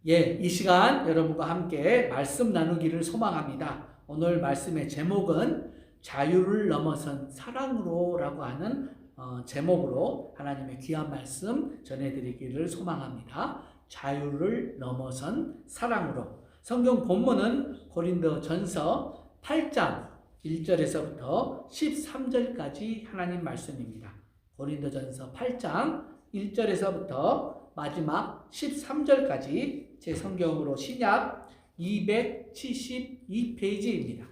예, 이 시간 여러분과 함께 말씀 나누기를 소망합니다. 오늘 말씀의 제목은 자유를 넘어선 사랑으로라고 하는 제목으로 하나님의 귀한 말씀 전해드리기를 소망합니다. 자유를 넘어선 사랑으로. 성경 본문은 고린도전서 8장 1절에서부터 13절까지 하나님 말씀입니다. 고린도전서 8장 1절에서부터 마지막 13절까지 제 성경으로 신약 272페이지입니다.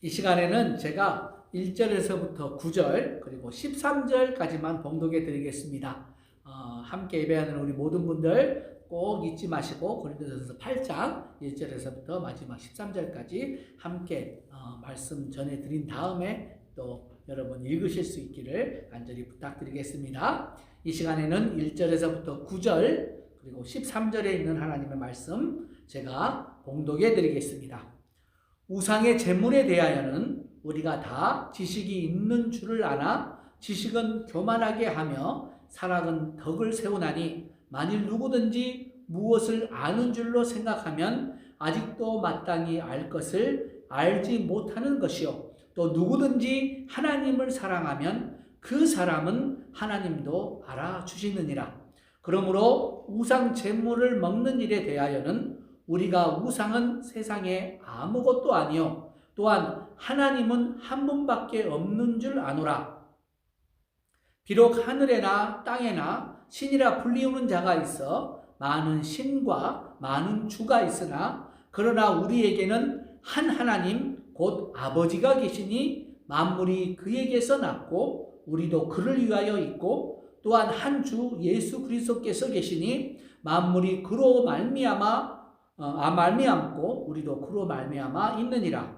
이 시간에는 제가 1절에서부터 9절 그리고 13절까지만 봉독해 드리겠습니다. 함께 예배하는 우리 모든 분들 꼭 잊지 마시고 고린도전서 8장 1절에서부터 마지막 13절까지 함께 말씀 전해드린 다음에 또 여러분 읽으실 수 있기를 간절히 부탁드리겠습니다. 이 시간에는 1절에서부터 9절 그리고 13절에 있는 하나님의 말씀 제가 봉독해 드리겠습니다. 우상의 제물에 대하여는 우리가 다 지식이 있는 줄을 아나 지식은 교만하게 하며 사랑은 덕을 세우나니 만일 누구든지 무엇을 아는 줄로 생각하면 아직도 마땅히 알 것을 알지 못하는 것이요 또 누구든지 하나님을 사랑하면 그 사람은 하나님도 알아주시느니라. 그러므로 우상 제물을 먹는 일에 대하여는 우리가 우상은 세상에 아무것도 아니요 또한 하나님은 한 분밖에 없는 줄 아노라. 비록 하늘에나 땅에나 신이라 불리우는 자가 있어 많은 신과 많은 주가 있으나 그러나 우리에게는 한 하나님 곧 아버지가 계시니 만물이 그에게서 났고 우리도 그를 위하여 있고 또한 한 주 예수 그리스도께서 계시니 만물이 그로 말미암고 우리도 그로 말미암아 있느니라.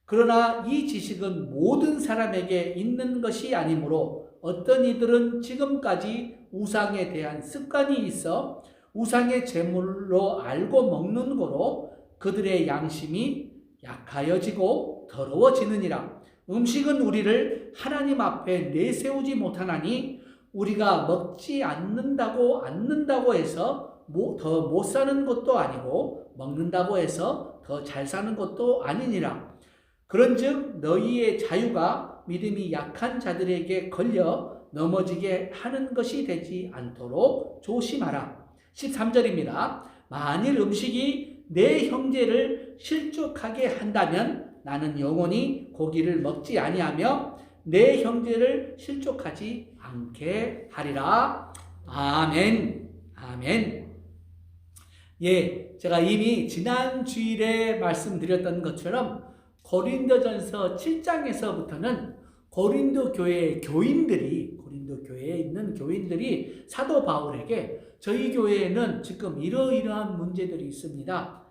그러나 이 지식은 모든 사람에게 있는 것이 아니므로 어떤 이들은 지금까지 우상에 대한 습관이 있어 우상의 제물로 알고 먹는 거로 그들의 양심이 약하여지고 더러워지느니라. 음식은 우리를 하나님 앞에 내세우지 못하나니 우리가 먹지 않는다고 해서 더 못 사는 것도 아니고 먹는다고 해서 더 잘 사는 것도 아니니라. 그런즉 너희의 자유가 믿음이 약한 자들에게 걸려 넘어지게 하는 것이 되지 않도록 조심하라. 13절입니다. 만일 음식이 내 형제를 실족하게 한다면 나는 영원히 고기를 먹지 아니하며 내 형제를 실족하지 않게 하리라. 아멘. 아멘. 예, 제가 이미 지난 주일에 말씀드렸던 것처럼 고린도전서 7장에서부터는 고린도 교회에 있는 교인들이 사도 바울에게 저희 교회에는 지금 이러이러한 문제들이 있습니다.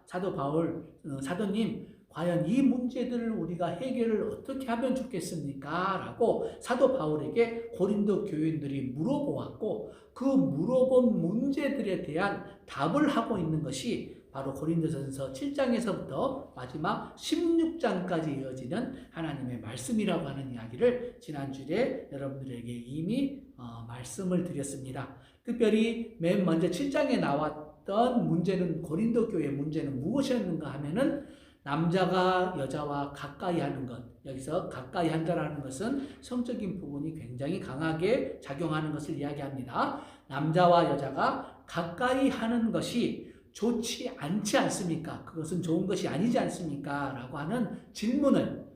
사도님, 과연 이 문제들을 우리가 해결을 어떻게 하면 좋겠습니까? 라고 사도 바울에게 고린도 교인들이 물어보았고 그 물어본 문제들에 대한 답을 하고 있는 것이 바로 고린도전서 7장에서부터 마지막 16장까지 이어지는 하나님의 말씀이라고 하는 이야기를 지난주에 여러분들에게 이미 말씀을 드렸습니다. 특별히 맨 먼저 7장에 나왔던 문제는 고린도 교회의 문제는 무엇이었는가 하면은 남자가 여자와 가까이 하는 것, 여기서 가까이 한다라는 것은 성적인 부분이 굉장히 강하게 작용하는 것을 이야기합니다. 남자와 여자가 가까이 하는 것이 좋지 않지 않습니까? 그것은 좋은 것이 아니지 않습니까? 라고 하는 질문을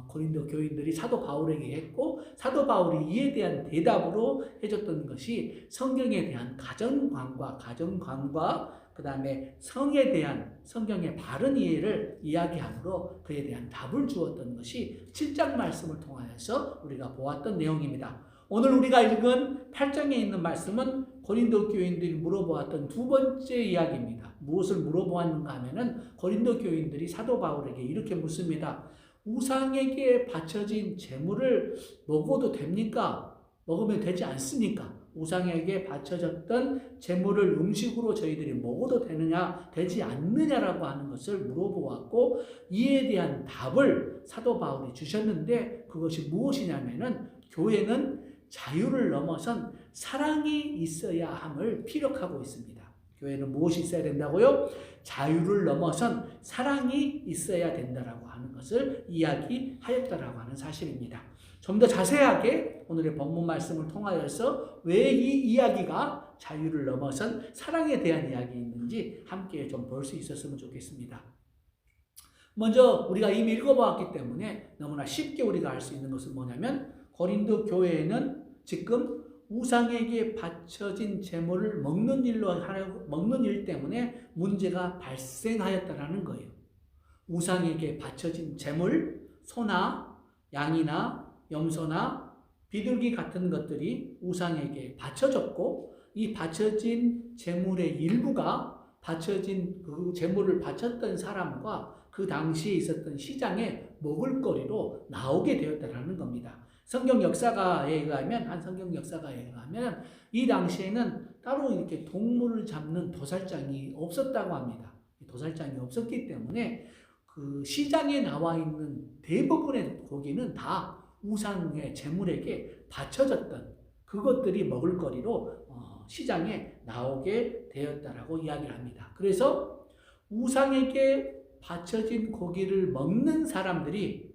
고린도 교인들이 사도 바울에게 했고 사도 바울이 이에 대한 대답으로 해줬던 것이 성경에 대한 가정관과 그 다음에 성에 대한 성경의 바른 이해를 이야기함으로 그에 대한 답을 주었던 것이 7장 말씀을 통하여서 우리가 보았던 내용입니다. 오늘 우리가 읽은 8장에 있는 말씀은 고린도 교인들이 물어보았던 두 번째 이야기입니다. 무엇을 물어보았는가 하면은 고린도 교인들이 사도 바울에게 이렇게 묻습니다. 우상에게 바쳐진 제물을 먹어도 됩니까? 먹으면 되지 않습니까? 우상에게 바쳐졌던 제물을 음식으로 저희들이 먹어도 되느냐, 되지 않느냐라고 하는 것을 물어보았고, 이에 대한 답을 사도 바울이 주셨는데, 그것이 무엇이냐면은, 교회는 자유를 넘어선 사랑이 있어야 함을 피력하고 있습니다. 교회는 무엇이 있어야 된다고요? 자유를 넘어선 사랑이 있어야 된다라고 하는 것을 이야기하였다라고 하는 사실입니다. 좀 더 자세하게 오늘의 본문 말씀을 통하여서 왜 이 이야기가 자유를 넘어선 사랑에 대한 이야기인지 함께 좀 볼 수 있었으면 좋겠습니다. 먼저 우리가 이미 읽어보았기 때문에 너무나 쉽게 우리가 알 수 있는 것은 뭐냐면, 고린도 교회에는 지금 우상에게 바쳐진 제물을 먹는 일 때문에 문제가 발생하였다라는 거예요. 우상에게 바쳐진 제물, 소나 양이나 염소나 비둘기 같은 것들이 우상에게 바쳐졌고, 이 바쳐진 제물의 일부가 바쳐진 그 제물을 바쳤던 사람과 그 당시에 있었던 시장에 먹을거리로 나오게 되었다라는 겁니다. 성경 역사가에 의하면, 한 성경 역사가에 의하면 이 당시에는 따로 이렇게 동물을 잡는 도살장이 없었다고 합니다. 도살장이 없었기 때문에 그 시장에 나와 있는 대부분의 고기는 다 우상의 제물에게 바쳐졌던 그것들이 먹을거리로 시장에 나오게 되었다라고 이야기를 합니다. 그래서 우상에게 바쳐진 고기를 먹는 사람들이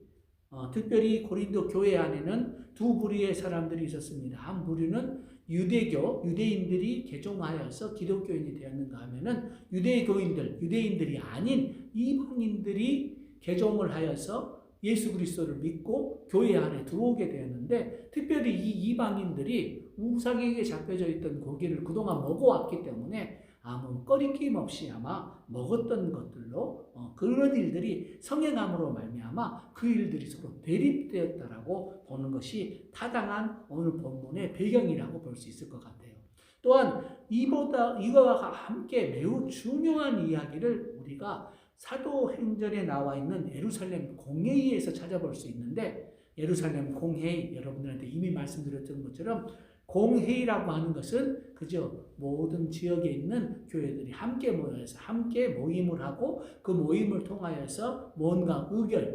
특별히 고린도 교회 안에는 두 부류의 사람들이 있었습니다. 한 부류는 유대인들이 개종하여서 기독교인이 되었는가 하면은 유대인들이 아닌 이방인들이 개종을 하여서 예수 그리스도를 믿고 교회 안에 들어오게 되었는데, 특별히 이 이방인들이 우상에게 잡혀져 있던 고기를 그동안 먹어왔기 때문에 아무 꺼리낌 없이 아마 먹었던 것들로 그런 일들이 성행함으로 말미암아 그 일들이 서로 대립되었다라고 보는 것이 타당한 오늘 본문의 배경이라고 볼 수 있을 것 같아요. 또한 이거와 함께 매우 중요한 이야기를 우리가 사도행전에 나와 있는 예루살렘 공회의에서 찾아볼 수 있는데, 예루살렘 공회의, 여러분들한테 이미 말씀드렸던 것처럼 공회의라고 하는 것은 그저 모든 지역에 있는 교회들이 함께 모여서 함께 모임을 하고 그 모임을 통하여서 뭔가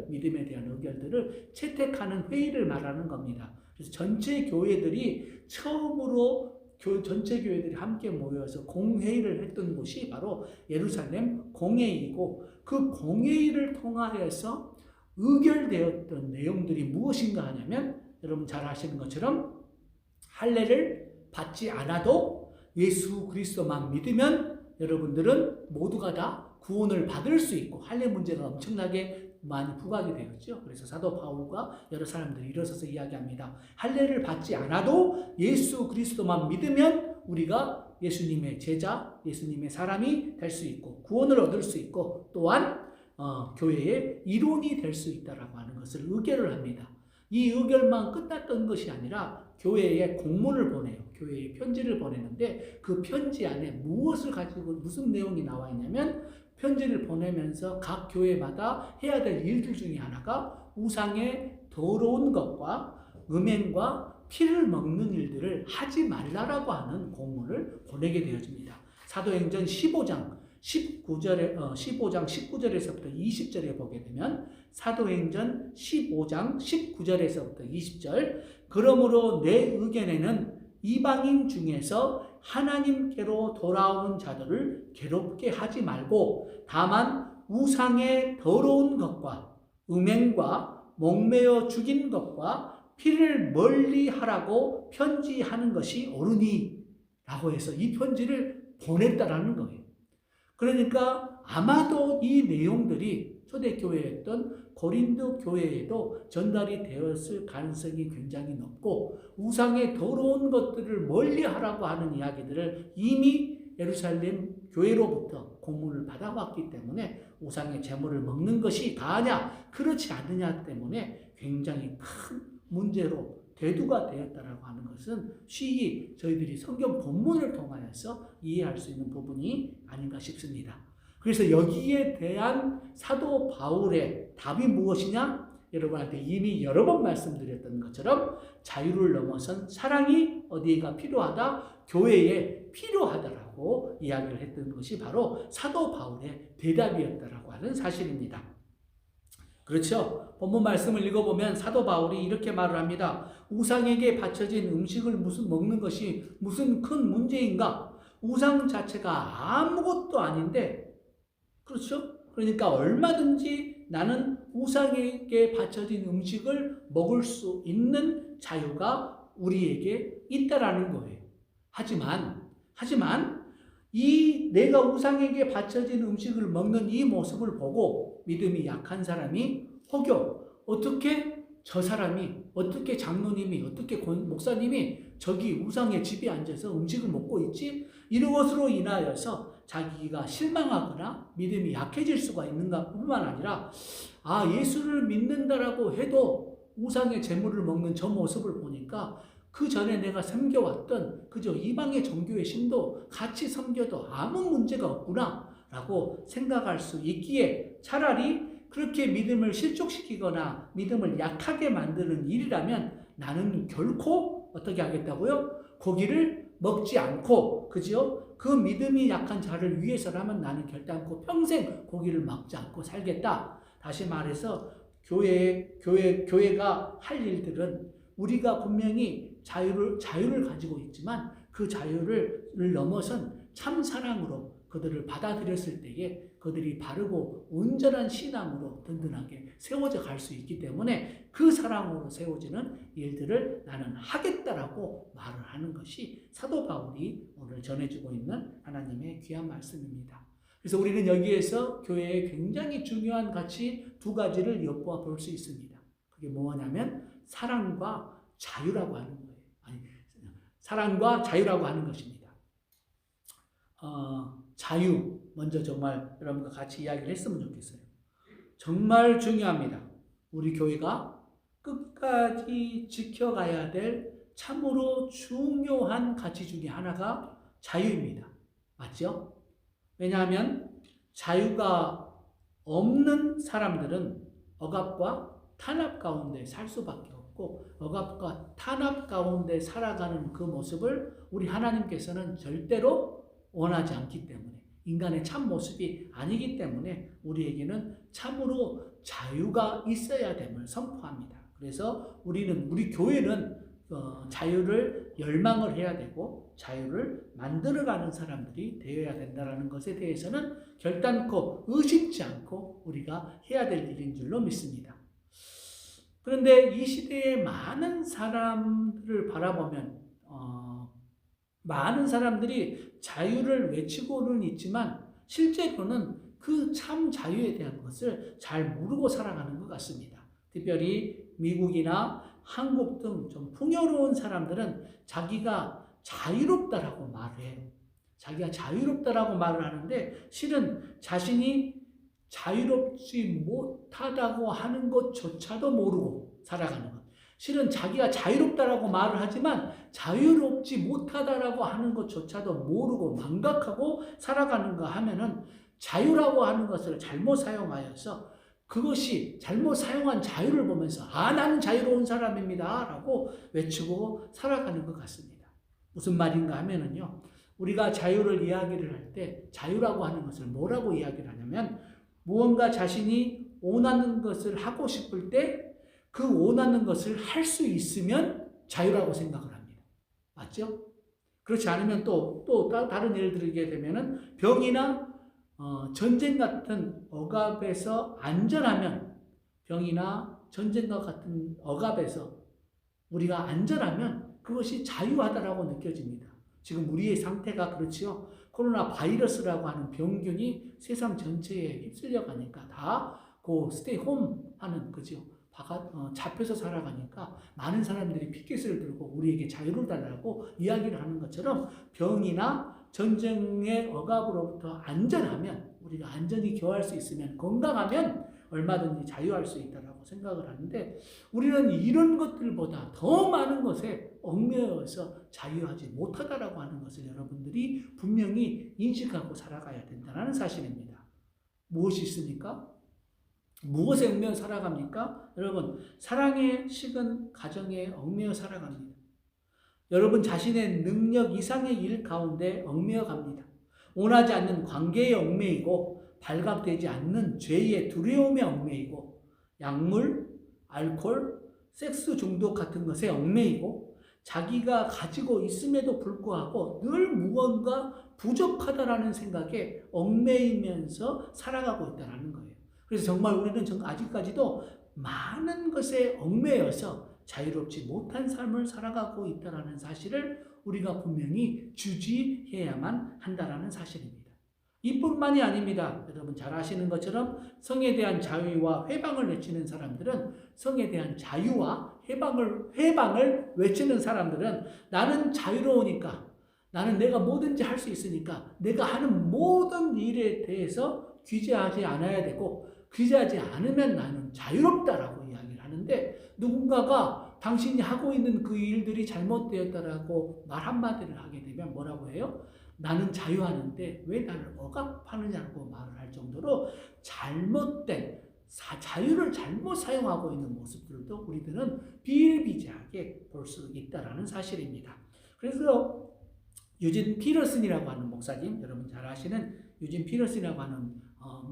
믿음에 대한 의견들을 채택하는 회의를 말하는 겁니다. 그래서 전체 교회들이 함께 모여서 공회의를 했던 곳이 바로 예루살렘 공회의이고, 그 공회의를 통하여서 의결되었던 내용들이 무엇인가 하냐면, 여러분 잘 아시는 것처럼 할례를 받지 않아도 예수 그리스도만 믿으면 여러분들은 모두가 다 구원을 받을 수 있고, 할례 문제가 엄청나게 많이 부각이 되었죠. 그래서 사도 바울과 여러 사람들이 일어서서 이야기합니다. 할례를 받지 않아도 예수 그리스도만 믿으면 우리가 예수님의 제자, 예수님의 사람이 될 수 있고 구원을 얻을 수 있고, 또한 교회의 일원이 될 수 있다라고 하는 것을 의결을 합니다. 이 의결만 끝났던 것이 아니라 교회에 공문을 보내요. 교회에 편지를 보내는데, 그 편지 안에 무엇을 가지고 무슨 내용이 나와 있냐면, 편지를 보내면서 각 교회마다 해야 될 일들 중에 하나가 우상의 더러운 것과 음행과 피를 먹는 일들을 하지 말라라고 하는 공문을 보내게 되어집니다. 사도행전 15장 19절에서부터 20절에 보게 되면, 사도행전 15장 19절에서부터 20절, 그러므로 내 의견에는 이방인 중에서 하나님께로 돌아오는 자들을 괴롭게 하지 말고, 다만 우상의 더러운 것과 음행과 목매어 죽인 것과 피를 멀리 하라고 편지하는 것이 옳으니 라고 해서 이 편지를 보냈다라는 거예요. 그러니까 아마도 이 내용들이 초대교회였던 고린도 교회에도 전달이 되었을 가능성이 굉장히 높고, 우상의 더러운 것들을 멀리하라고 하는 이야기들을 이미 예루살렘 교회로부터 공문을 받아왔기 때문에 우상의 제물을 먹는 것이 다냐, 그렇지 않느냐 때문에 굉장히 큰 문제로 대두가 되었다라고 하는 것은 쉬이 저희들이 성경 본문을 통하여서 이해할 수 있는 부분이 아닌가 싶습니다. 그래서 여기에 대한 사도 바울의 답이 무엇이냐? 여러분한테 이미 여러 번 말씀드렸던 것처럼 자유를 넘어선 사랑이 어디가 필요하다? 교회에 필요하다라고 이야기를 했던 것이 바로 사도 바울의 대답이었다라고 하는 사실입니다. 그렇죠? 본문 말씀을 읽어보면 사도 바울이 이렇게 말을 합니다. 우상에게 바쳐진 음식을 먹는 것이 무슨 큰 문제인가? 우상 자체가 아무것도 아닌데, 그렇죠? 그러니까 얼마든지 나는 우상에게 바쳐진 음식을 먹을 수 있는 자유가 우리에게 있다라는 거예요. 하지만 이 내가 우상에게 바쳐진 음식을 먹는 이 모습을 보고 믿음이 약한 사람이 혹여 어떻게 저 사람이, 어떻게 장로님이, 어떻게 목사님이 저기 우상의 집에 앉아서 음식을 먹고 있지? 이런 것으로 인하여서 자기가 실망하거나 믿음이 약해질 수가 있는가 뿐만 아니라 예수를 믿는다라고 해도 우상의 제물을 먹는 저 모습을 보니까 그 전에 내가 섬겨왔던 그저 이방의 종교의 신도 같이 섬겨도 아무 문제가 없구나 라고 생각할 수 있기에 차라리 그렇게 믿음을 실족시키거나 믿음을 약하게 만드는 일이라면 나는 결코 어떻게 하겠다고요? 고기를 먹지 않고, 그죠? 그 믿음이 약한 자를 위해서라면 나는 결단코 평생 고기를 먹지 않고 살겠다. 다시 말해서 교회가 할 일들은 우리가 분명히 자유를 가지고 있지만 그 자유를 넘어선 참 사랑으로 그들을 받아들였을 때에 그들이 바르고 온전한 신앙으로 든든하게 세워져 갈 수 있기 때문에 그 사랑으로 세워지는 일들을 나는 하겠다라고 말을 하는 것이 사도 바울이 오늘 전해주고 있는 하나님의 귀한 말씀입니다. 그래서 우리는 여기에서 교회의 굉장히 중요한 가치 두 가지를 엿보아 볼 수 있습니다. 그게 뭐냐면 사랑과 자유라고 하는 거예요. 사랑과 자유라고 하는 것입니다. 자유, 먼저 정말 여러분과 같이 이야기를 했으면 좋겠어요. 정말 중요합니다. 우리 교회가 끝까지 지켜가야 될 참으로 중요한 가치 중에 하나가 자유입니다. 맞죠? 왜냐하면 자유가 없는 사람들은 억압과 탄압 가운데 살 수밖에 없고 억압과 탄압 가운데 살아가는 그 모습을 우리 하나님께서는 절대로 원하지 않기 때문에 인간의 참 모습이 아니기 때문에 우리에게는 참으로 자유가 있어야 됨을 선포합니다. 그래서 우리 교회는 자유를 열망을 해야 되고 자유를 만들어가는 사람들이 되어야 된다는 것에 대해서는 결단코 의심치 않고 우리가 해야 될 일인 줄로 믿습니다. 그런데 이 시대의 많은 사람들을 바라보면 많은 사람들이 자유를 외치고는 있지만 실제로는 그 참 자유에 대한 것을 잘 모르고 살아가는 것 같습니다. 특별히 미국이나 한국 등 좀 풍요로운 사람들은 자기가 자유롭다라고 말을 해요. 자기가 자유롭다라고 말을 하는데 실은 자신이 자유롭지 못하다고 하는 것조차도 모르고 살아가는 것. 실은 자기가 자유롭다라고 말을 하지만 자유롭지 못하다라고 하는 것조차도 모르고 망각하고 살아가는가 하면은 자유라고 하는 것을 잘못 사용하여서 그것이 잘못 사용한 자유를 보면서 나는 자유로운 사람입니다 라고 외치고 살아가는 것 같습니다. 무슨 말인가 하면은요, 우리가 자유를 이야기를 할 때 자유라고 하는 것을 뭐라고 이야기를 하냐면 무언가 자신이 원하는 것을 하고 싶을 때 그 원하는 것을 할 수 있으면 자유라고 생각을 합니다. 맞죠? 그렇지 않으면 또 다른 예를 들게 되면은 병이나 전쟁 같은 억압에서 안전하면 병이나 전쟁과 같은 억압에서 우리가 안전하면 그것이 자유하다라고 느껴집니다. 지금 우리의 상태가 그렇지요. 코로나 바이러스라고 하는 병균이 세상 전체에 휩쓸려 가니까 다 그 스테이 홈 하는 거죠. 잡혀서 살아가니까 많은 사람들이 피켓을 들고 우리에게 자유를 달라고 이야기를 하는 것처럼 병이나 전쟁의 억압으로부터 안전하면 우리가 안전히 교화할 수 있으면 건강하면 얼마든지 자유할 수 있다고 생각을 하는데 우리는 이런 것들보다 더 많은 것에 얽매여서 자유하지 못하다라고 하는 것을 여러분들이 분명히 인식하고 살아가야 된다는 사실입니다. 무엇이 있습니까? 무엇에 얽매여 살아갑니까? 여러분, 사랑에 식은 가정에 얽매여 살아갑니다. 여러분 자신의 능력 이상의 일 가운데 얽매여 갑니다. 원하지 않는 관계에 얽매이고 발각되지 않는 죄의 두려움에 얽매이고 약물, 알코올, 섹스 중독 같은 것에 얽매이고 자기가 가지고 있음에도 불구하고 늘 무언가 부족하다라는 생각에 얽매이면서 살아가고 있다는 거예요. 그래서 정말 우리는 아직까지도 많은 것에 얽매여서 자유롭지 못한 삶을 살아가고 있다는 사실을 우리가 분명히 주지해야만 한다는 사실입니다. 이뿐만이 아닙니다. 여러분 잘 아시는 것처럼 성에 대한 자유와 회방을 외치는 사람들은 성에 대한 자유와 회방을 외치는 사람들은 나는 자유로우니까 나는 내가 뭐든지 할 수 있으니까 내가 하는 모든 일에 대해서 규제하지 않아야 되고 규제하지 않으면 나는 자유롭다라고 이야기를 하는데 누군가가 당신이 하고 있는 그 일들이 잘못되었다라고 말 한마디를 하게 되면 뭐라고 해요? 나는 자유하는데 왜 나를 억압하느냐고 말을 할 정도로 잘못된 자유를 잘못 사용하고 있는 모습들도 우리들은 비일비재하게 볼 수 있다는 사실입니다. 그래서 유진 피터슨이라고 하는 목사님, 여러분 잘 아시는 유진 피터슨이라고 하는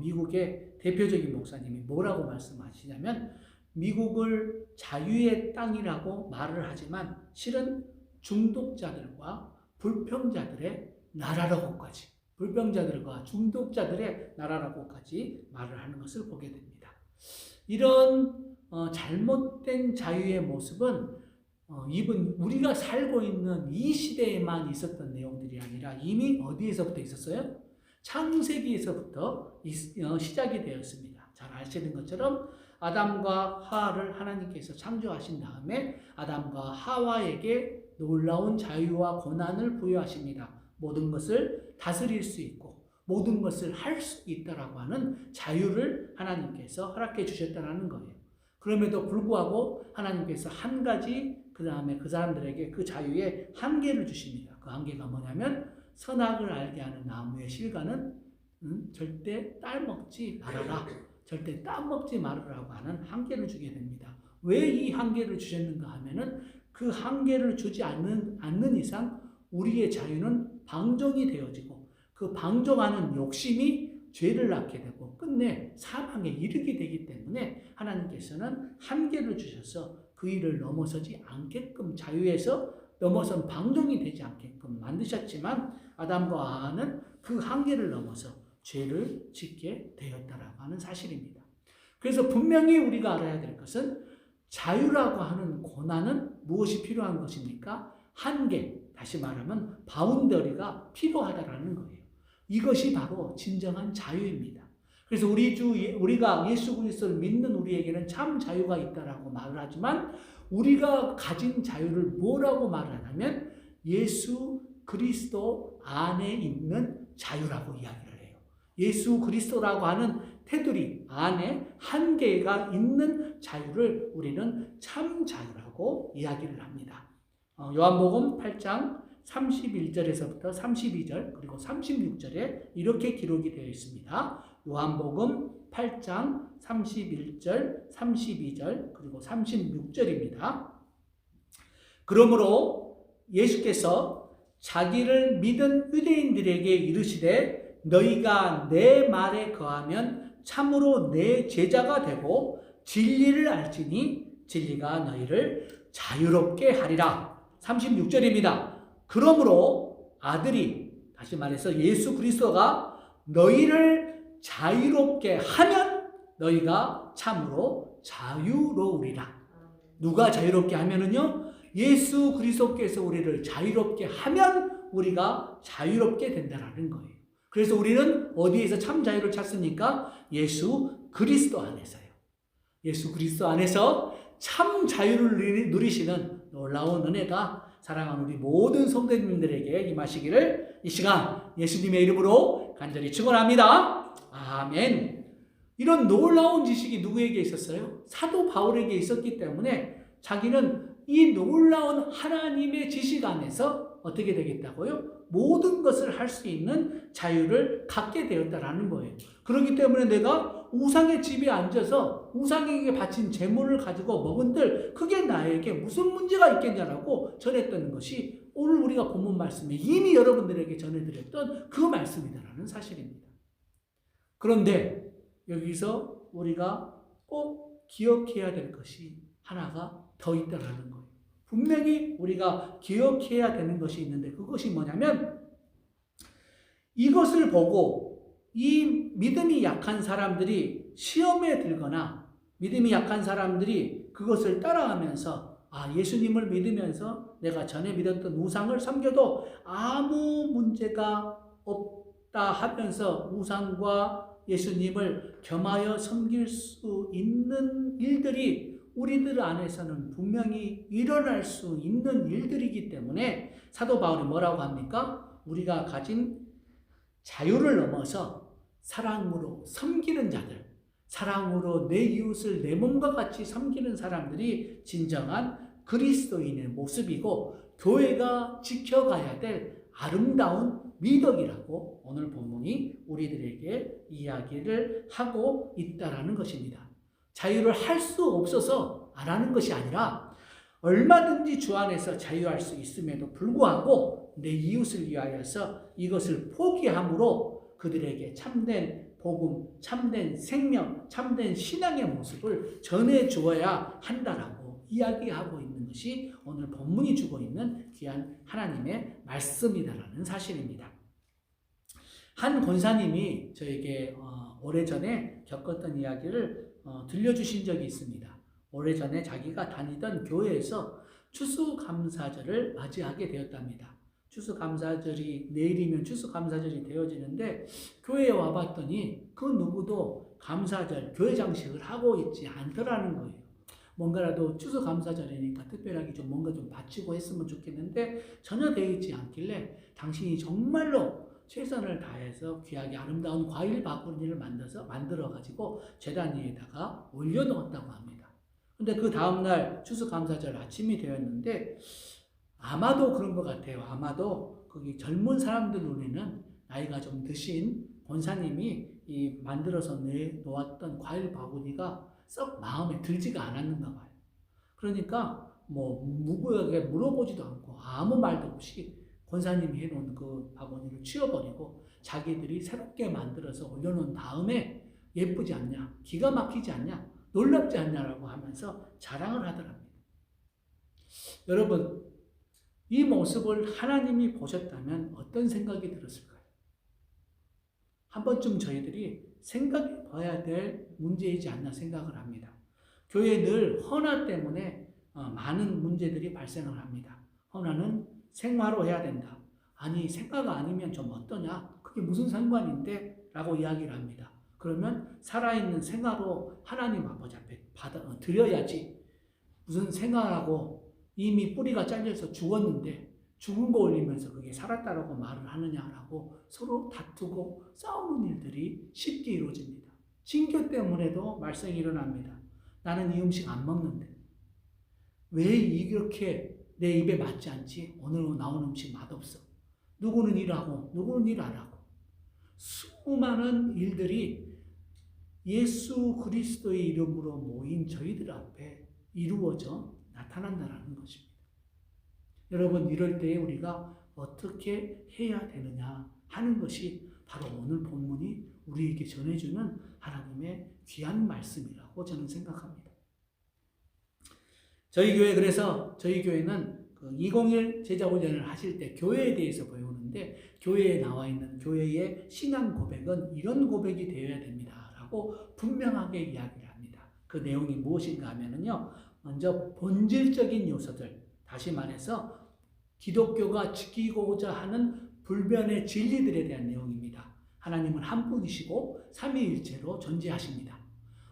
미국의 대표적인 목사님이 뭐라고 말씀하시냐면 미국을 자유의 땅이라고 말을 하지만 실은 중독자들과 불평자들의 나라라고까지 불평자들과 중독자들의 나라라고까지 말을 하는 것을 보게 됩니다. 이런 잘못된 자유의 모습은 우리가 살고 있는 이 시대에만 있었던 내용들이 아니라 이미 어디에서부터 있었어요? 창세기에서부터 시작이 되었습니다. 잘 아시는 것처럼 아담과 하와를 하나님께서 창조하신 다음에 아담과 하와에게 놀라운 자유와 권한을 부여하십니다. 모든 것을 다스릴 수 있고 모든 것을 할 수 있다라고 하는 자유를 하나님께서 허락해 주셨다는 거예요. 그럼에도 불구하고 하나님께서 한 가지 그 다음에 그 사람들에게 그 자유에 한계를 주십니다. 그 한계가 뭐냐면 선악을 알게 하는 나무의 실과는 절대 따먹지 말아라. 절대 따먹지 말으라고 하는 한계를 주게 됩니다. 왜 이 한계를 주셨는가 하면은 그 한계를 주지 않는 이상 우리의 자유는 방종이 되어지고 그 방종하는 욕심이 죄를 낳게 되고 끝내 사망에 이르게 되기 때문에 하나님께서는 한계를 주셔서 그 일을 넘어서지 않게끔 자유에서 넘어선 방종이 되지 않게끔 만드셨지만 아담과 하와는 그 한계를 넘어서 죄를 짓게 되었다라고 하는 사실입니다. 그래서 분명히 우리가 알아야 될 것은 자유라고 하는 고난은 무엇이 필요한 것입니까? 한계, 다시 말하면 바운더리가 필요하다라는 거예요. 이것이 바로 진정한 자유입니다. 그래서 우리가 예수 그리스도를 믿는 우리에게는 참 자유가 있다라고 말을 하지만 우리가 가진 자유를 뭐라고 말하냐면 예수 그리스도 안에 있는 자유라고 이야기를 해요. 예수 그리스도라고 하는 테두리 안에 한계가 있는 자유를 우리는 참 자유라고 이야기를 합니다. 요한복음 8장 31절에서부터 32절 그리고 36절에 이렇게 기록이 되어 있습니다. 요한복음 8장 31절, 32절 그리고 36절입니다. 그러므로 예수께서 자기를 믿은 유대인들에게 이르시되 너희가 내 말에 거하면 참으로 내 제자가 되고 진리를 알지니 진리가 너희를 자유롭게 하리라. 36절입니다. 그러므로 아들이 다시 말해서 예수 그리스도가 너희를 자유롭게 하면 너희가 참으로 자유로우리라. 누가 자유롭게 하면은요? 예수 그리스도께서 우리를 자유롭게 하면 우리가 자유롭게 된다라는 거예요. 그래서 우리는 어디에서 참 자유를 찾습니까? 예수 그리스도 안에서요. 예수 그리스도 안에서 참 자유를 누리시는 놀라운 은혜가 사랑하는 우리 모든 성도님들에게 임하시기를 이 시간 예수님의 이름으로 간절히 축원합니다. 아멘. 이런 놀라운 지식이 누구에게 있었어요? 사도 바울에게 있었기 때문에 자기는 이 놀라운 하나님의 지식 안에서 어떻게 되겠다고요? 모든 것을 할 수 있는 자유를 갖게 되었다라는 거예요. 그렇기 때문에 내가 우상의 집에 앉아서 우상에게 바친 재물을 가지고 먹은들 그게 나에게 무슨 문제가 있겠냐라고 전했던 것이 오늘 우리가 본문 말씀에 이미 여러분들에게 전해드렸던 그 말씀이다라는 사실입니다. 그런데 여기서 우리가 꼭 기억해야 될 것이 하나가 더 있다라는 거예요. 분명히 우리가 기억해야 되는 것이 있는데 그것이 뭐냐면 이것을 보고 이 믿음이 약한 사람들이 시험에 들거나 믿음이 약한 사람들이 그것을 따라하면서 예수님을 믿으면서 내가 전에 믿었던 우상을 섬겨도 아무 문제가 없다 하면서 우상과 예수님을 겸하여 섬길 수 있는 일들이 우리들 안에서는 분명히 일어날 수 있는 일들이기 때문에 사도 바울이 뭐라고 합니까? 우리가 가진 자유를 넘어서 사랑으로 섬기는 자들, 사랑으로 내 이웃을 내 몸과 같이 섬기는 사람들이 진정한 그리스도인의 모습이고 교회가 지켜가야 될 아름다운 미덕이라고 오늘 본문이 우리들에게 이야기를 하고 있다라는 것입니다. 자유를 할 수 없어서 안 하는 것이 아니라 얼마든지 주 안에서 자유할 수 있음에도 불구하고 내 이웃을 위하여서 이것을 포기함으로 그들에게 참된 복음, 참된 생명, 참된 신앙의 모습을 전해주어야 한다라고 이야기하고 있는 것이 오늘 본문이 주고 있는 귀한 하나님의 말씀이다라는 사실입니다. 한 권사님이 저에게 오래전에 겪었던 이야기를 들려주신 적이 있습니다. 오래전에 자기가 다니던 교회에서 추수감사절을 맞이하게 되었답니다. 추수감사절이 내일이면 추수감사절이 되어지는데 교회에 와봤더니 그 누구도 감사절, 교회 장식을 하고 있지 않더라는 거예요. 뭔가라도 추수감사절이니까 특별하게 좀 뭔가 좀 바치고 했으면 좋겠는데 전혀 되어 있지 않길래 당신이 정말로 최선을 다해서 귀하게 아름다운 과일 바구니를 만들어가지고 제단 위에다가 올려놓았다고 합니다. 근데 그 다음날 추수감사절 아침이 되었는데 아마도 그런 것 같아요. 아마도 거기 젊은 사람들 눈에는 나이가 좀 드신 권사님이 이 만들어서 내놓았던 과일 바구니가 썩 마음에 들지가 않았는가 봐요. 그러니까 뭐 무고하게 물어보지도 않고 아무 말도 없이 권사님이 해놓은 그 바구니를 치워버리고 자기들이 새롭게 만들어서 올려놓은 다음에 예쁘지 않냐, 기가 막히지 않냐, 놀랍지 않냐라고 하면서 자랑을 하더랍니다. 여러분, 이 모습을 하나님이 보셨다면 어떤 생각이 들었을까요? 한 번쯤 저희들이 생각해 봐야 될 문제이지 않나 생각을 합니다. 교회에 늘 헌화 때문에 많은 문제들이 발생을 합니다. 헌화는 생화로 해야 된다. 아니, 생화가 아니면 좀 어떠냐? 그게 무슨 상관인데? 라고 이야기를 합니다. 그러면 살아있는 생화로 하나님 아버지 앞에 드려야지. 무슨 생화라고 이미 뿌리가 잘려서 죽었는데 죽은 거 올리면서 그게 살았다라고 말을 하느냐라고 서로 다투고 싸우는 일들이 쉽게 이루어집니다. 신교 때문에도 말썽이 일어납니다. 나는 이 음식 안 먹는데 왜 이렇게 내 입에 맞지 않지? 오늘 나온 음식 맛없어. 누구는 일하고 누구는 일 안 하고 수많은 일들이 예수 그리스도의 이름으로 모인 저희들 앞에 이루어져 나타난다는 것입니다. 여러분, 이럴 때 우리가 어떻게 해야 되느냐 하는 것이 바로 오늘 본문이 우리에게 전해주는 하나님의 귀한 말씀이라고 저는 생각합니다. 저희 교회는 201 제자훈련을 하실 때 교회에 대해서 배우는데 교회에 나와 있는 교회의 신앙 고백은 이런 고백이 되어야 됩니다 라고 분명하게 이야기를 합니다. 그 내용이 무엇인가 하면요, 먼저 본질적인 요소들, 다시 말해서 기독교가 지키고자 하는 불변의 진리들에 대한 내용입니다. 하나님은 한 분이시고 삼위일체로 존재하십니다.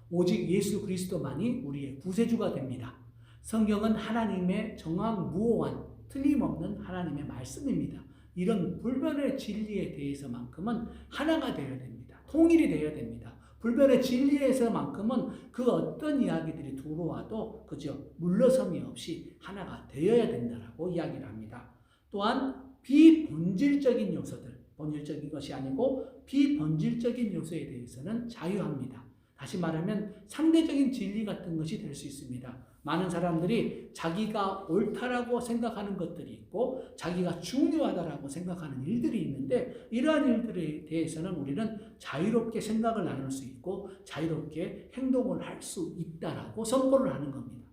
오직 예수 그리스도만이 우리의 구세주가 됩니다. 성경은 하나님의 정확무오한 틀림없는 하나님의 말씀입니다. 이런 불변의 진리에 대해서만큼은 하나가 되어야 됩니다. 통일이 되어야 됩니다. 불변의 진리에서만큼은 그 어떤 이야기들이 들어와도 그저 물러섬이 없이 하나가 되어야 된다라고 이야기를 합니다. 또한 비본질적인 요소들, 본질적인 것이 아니고 비본질적인 요소에 대해서는 자유합니다. 다시 말하면 상대적인 진리 같은 것이 될 수 있습니다. 많은 사람들이 자기가 옳다라고 생각하는 것들이 있고 자기가 중요하다라고 생각하는 일들이 있는데 이러한 일들에 대해서는 우리는 자유롭게 생각을 나눌 수 있고 자유롭게 행동을 할 수 있다라고 선포를 하는 겁니다.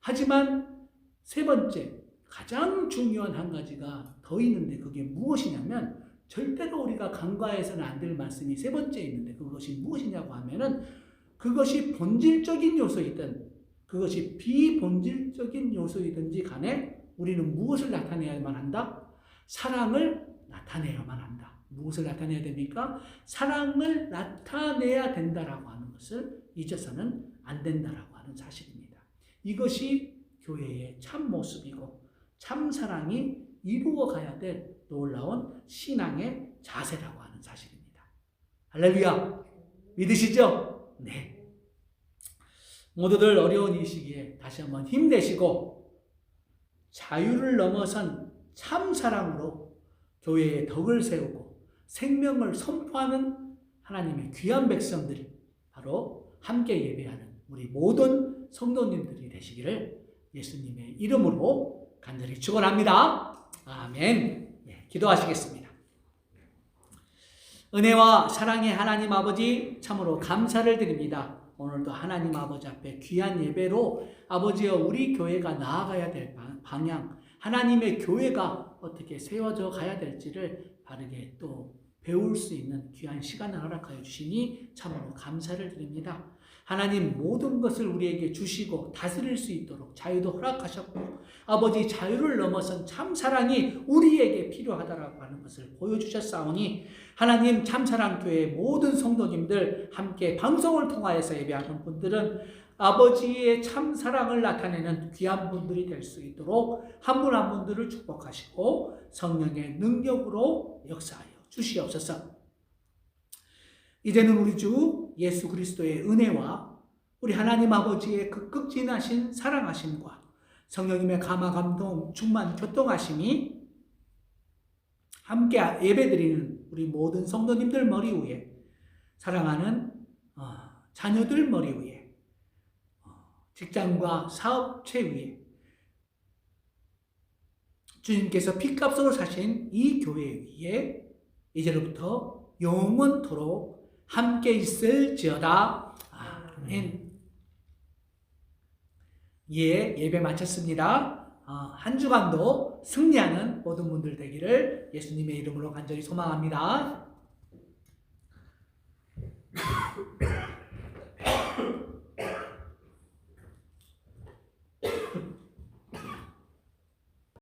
하지만 세 번째, 가장 중요한 한 가지가 더 있는데 그게 무엇이냐면 절대로 우리가 간과해서는 안 될 말씀이 세 번째 있는데 그것이 무엇이냐고 하면은 그것이 본질적인 요소이든 그것이 비본질적인 요소이든지 간에 우리는 무엇을 나타내야만 한다? 사랑을 나타내야만 한다. 무엇을 나타내야 됩니까? 사랑을 나타내야 된다라고 하는 것을 잊어서는 안 된다라고 하는 사실입니다. 이것이 교회의 참 모습이고 참 사랑이 이루어가야 될 놀라운 신앙의 자세라고 하는 사실입니다. 할렐루야! 믿으시죠? 네. 모두들 어려운 이 시기에 다시 한번 힘내시고 자유를 넘어선 참 사랑으로 교회의 덕을 세우고 생명을 선포하는 하나님의 귀한 백성들이 바로 함께 예배하는 우리 모든 성도님들이 되시기를 예수님의 이름으로 간절히 축원합니다. 아멘. 네, 기도하시겠습니다. 은혜와 사랑의 하나님 아버지 참으로 감사를 드립니다. 오늘도 하나님 아버지 앞에 귀한 예배로 아버지여 우리 교회가 나아가야 될 방향, 하나님의 교회가 어떻게 세워져 가야 될지를 바르게 또 배울 수 있는 귀한 시간을 허락하여 주시니 참으로 감사를 드립니다. 하나님 모든 것을 우리에게 주시고 다스릴 수 있도록 자유도 허락하셨고 아버지 자유를 넘어선 참사랑이 우리에게 필요하다라고 하는 것을 보여주셨사오니 하나님 참사랑교회 모든 성도님들 함께 방송을 통하여서 예배하는 분들은 아버지의 참사랑을 나타내는 귀한 분들이 될 수 있도록 한 분 한 분들을 축복하시고 성령의 능력으로 역사하여 주시옵소서. 이제는 우리 주 예수 그리스도의 은혜와 우리 하나님 아버지의 그 극진하신 사랑하심과 성령님의 감화 감동 충만 교통하심이 함께 예배드리는 우리 모든 성도님들 머리 위에 사랑하는 자녀들 머리 위에 직장과 사업체 위에 주님께서 피값으로 사신 이 교회 위에 이제로부터 영원토록 함께 있을지어다. 아멘. 예, 예배 마쳤습니다. 한 주간도 승리하는 모든 분들 되기를 예수님의 이름으로 간절히 소망합니다.